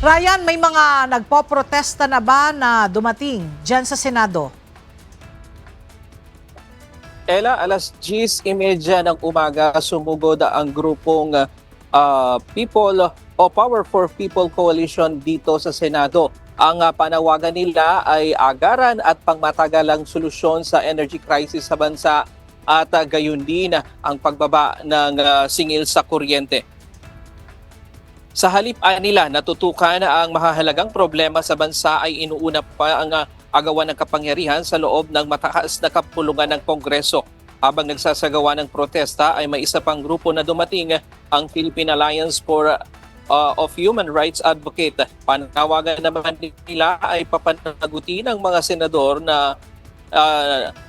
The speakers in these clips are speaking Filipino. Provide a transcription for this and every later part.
Ryan, may mga nagpoprotesta na ba na dumating dyan sa Senado? Ella, alas 10:30 ng umaga, sumugod ang grupong People o Power for People Coalition dito sa Senado. Ang panawagan nila ay agaran at pangmatagalang solusyon sa energy crisis sa bansa at gayon din ang pagbaba ng singil sa kuryente. Sa halip nila, natutukan ang mahahalagang problema sa bansa ay inuuna pa ang agawan ng kapangyarihan sa loob ng mataas na kapulungan ng Kongreso. Habang nagsasagawa ng protesta ay may isa pang grupo na dumating, ang Philippine Alliance of Human Rights Advocate. Panawagan naman nila ay papanagutin ng mga senador na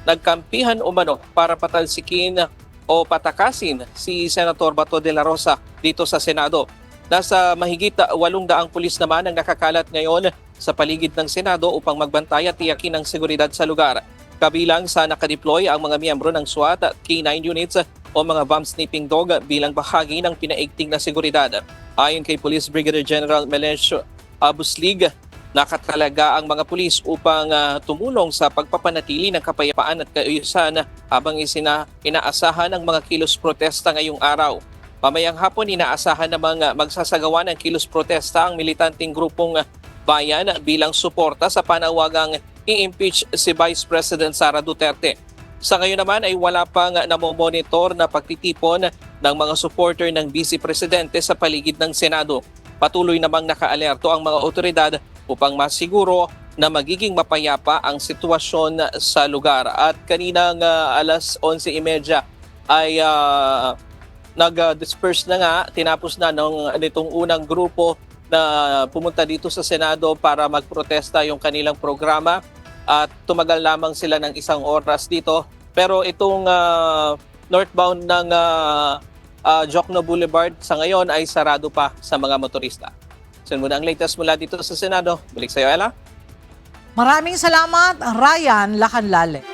nagkampihan umano para patalsikin o patakasin si Senator Bato de la Rosa dito sa Senado. Nasa mahigit 800 pulis naman ang nakakalat ngayon sa paligid ng Senado upang magbantay at tiyakin ang seguridad sa lugar. Kabilang sa nakadeploy ang mga miyembro ng SWAT at K9 units o mga bomb sniffing dog bilang bahagi ng pinaigting na seguridad. Ayon kay Police Brigadier General Melencio Buslig, nakatalaga ang mga pulis upang tumulong sa pagpapanatili ng kapayapaan at kaayusan habang inaasahan ang mga kilos protesta ngayong araw. Mamayang hapon, inaasahan namang magsasagawa ng kilos protesta ang militanteng grupong bayan bilang suporta sa panawagang i-impeach si Vice President Sara Duterte. Sa ngayon naman ay wala pang namomonitor na pagtitipon ng mga supporter ng Vice Presidente sa paligid ng Senado. Patuloy namang nakaalerto ang mga otoridad upang masiguro na magiging mapayapa ang sitwasyon sa lugar. At kaninang alas 11:30 ay nag-disperse na nga, tinapos na nitong unang grupo na pumunta dito sa Senado para magprotesta yung kanilang programa at tumagal lamang sila ng 1 oras dito. Pero itong northbound ng Jokno Boulevard sa ngayon ay sarado pa sa mga motorista. So muna ang latest mula dito sa Senado. Balik sa iyo, Ella. Maraming salamat, Ryan Lacanlale.